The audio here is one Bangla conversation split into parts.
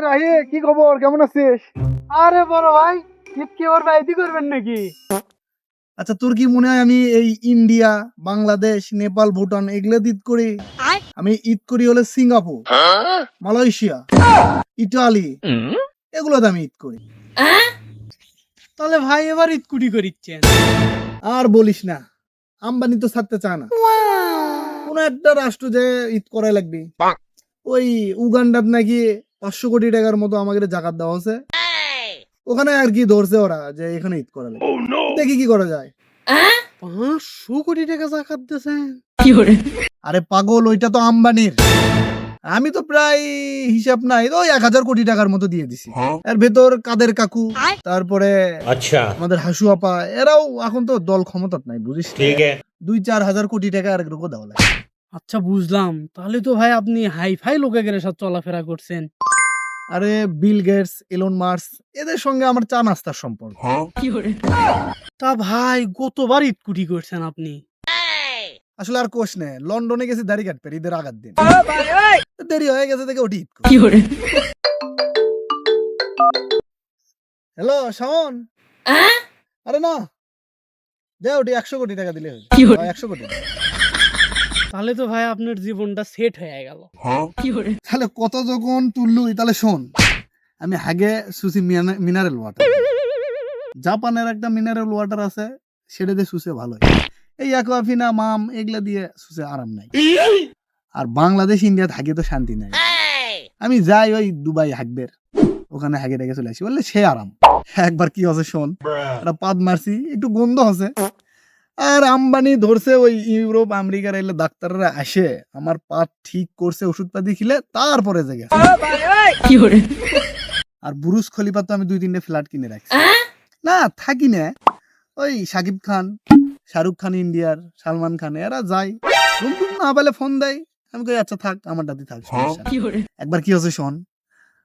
রাহি, কি খবর, কেমন আছিস? আরে বড় ভাই, ঈদ কি ওর বাইদি করবেন নাকি? আচ্ছা, তোর কি মনে হয় আমি এই ইন্ডিয়া, বাংলাদেশ, নেপাল, ভুটান এগুলো ঈদ করি? আমি ঈদ করি হলে সিঙ্গাপুর, মালয়েশিয়া, ইটালি, এগুলোতে আমি ঈদ করি। তাহলে ভাই এবার ঈদ কুটি করিচ্ছেন? আর বলিস না, আম্বানি তো ছাড়তে চায় না। কোন একটা রাষ্ট্র যে ঈদ করাই লাগবে। ওই উগান্ডাত নাকি 500 কোটি টাকার মতো আমাকে জাকাত দেওয়া হচ্ছে, ওখানে আর কি ধরছে ওরা যে এখানে ঈদ করা লাগবে। দেখি কি করা যায়। 500 কোটি টাকা জাকাত দিয়েছেন? আরে পাগল, ওইটা তো আম্বানির। আমি তো প্রায় হিসাব নাই, ওই 1000 কোটি টাকার মতো দিয়ে দিছি। এর ভেতর কাদের কাকু, তারপরে अच्छा আমাদের হাসু আপা, এরাও এখন তো দল ক্ষমতাত নাই, বুঝিস? ठीक है 2-4 হাজার কোটি টাকা আর গ্রহ দেওয়া লাগে। আচ্ছা বুঝলাম, তাহলে তো ভাই আপনি হাই ফাই লোকের সাথে চলাফেরা করছেন। আরে বিল গেটস, এলন মার্কস, এদের সঙ্গে আমার চা নাস্তার সম্পর্ক। তা ভাই গতবার ঈদ কুটি করছেন আপনি? আসলে আর কোশ নে, লন্ডনে গেছি দাড়ি কাটতে ঈদের আগের দিন, দেরি হয়ে গেছে দেখে ওটি ঈদ করি। হ্যালো শাওন, আরে না দে, ওটি 100 কোটি টাকা দিলে 100 কোটি টাকা। তাহলে তো ভাই আপনার জীবনটা সেট হয়ে গেল। তাহলে কত যখন তুললুই, তাহলে শোন, আমি হাগে সুসি মিনারেল ওয়াটার, জাপানের একটা মিনারেল ওয়াটার আছে, সেটা দিয়ে সুসে ভালো হয়। এই অ্যাকোয়াফিনা, মাম এগুলা দিয়ে সুসে আরাম নাই। আর বাংলাদেশ, ইন্ডিয়া হাগে তো শান্তি নাই। আমি যাই ওই দুবাই হাগদের, ওখানে হাগে রেখে চলে আসি, বললে সে আরাম। একবার কি হচ্ছে শোন, একটা পাদ মারছি, একটু গন্ধ আছে, আর আম্বানি ধরছে ওই ইউরোপ আমেরিকার এলে ডাক্তাররা আসে আমার পাত ঠিক করছে, ওষুধপাতি খিলে তারপরে যে গেছে। আর বুরুজ খলিফা তো আমি 2-3টে ফ্ল্যাট কিনে রাখছি। না থাকি না, ওই সাকিব খান, শাহরুখ খান ইন্ডিয়ার, সালমান খান এরা যায়, রুম টুম না পেলে ফোন দেয়, আমি কই আচ্ছা থাক, আমার দাদি থাক, সমস্যা নেই। একবার কি হচ্ছে শোন,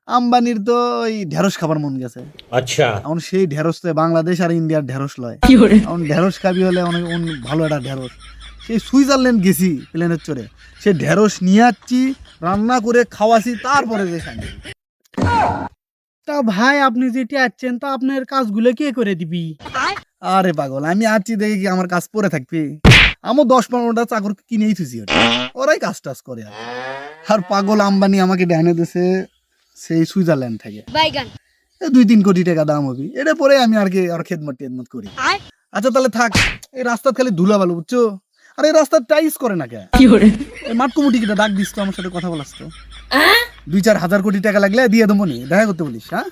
আম্বানির তো ওই ঢেঁড়স খাবার মন গেছে। अच्छा এখন সেই ঢেঁড়স তো বাংলাদেশ আর ইন্ডিয়ার ঢেঁড়স লয়। এখন ঢেঁড়স খাবি হলে অনেক ভালো একটা ঢেঁড়স, সেই সুইজারল্যান্ড গেছি প্লেনের চড়ে, সে ঢেঁড়স নিয়ে আসছি, রান্না করে খাওয়াছি, তারপরে যে শান্তি। তা ভাই আপনি যেটি আসছেন তা আপনার কাজগুলো কে করে দিবি? আরে পাগল, আমি আছি দেখে কি আমার কাজ পরে থাকবি? আমার 10-15টা চাকর কিনেই থুছি, ওরাই কাজ টাজ করে। আর পাগল আম্বানি আমাকে ডাইনে দিছে সেই সুইজারল্যান্ড থেকে, 2-3 কোটি টাকা দাম হবে, এটা পরে আমি আর কি আর খেদমত টেদমত করি। আচ্ছা তাহলে থাক, এই রাস্তার খালি ধুলা ভালো, বুঝছো? আর এই রাস্তার টাইস করে না কে? এই মাঠ কমিটি কিটা ডাক দিস তো, আমার সাথে কথা বলাস তো। 2-4 হাজার কোটি টাকা লাগলে দিয়ে দেবো নি, দেখা করতে বলিস। হ্যাঁ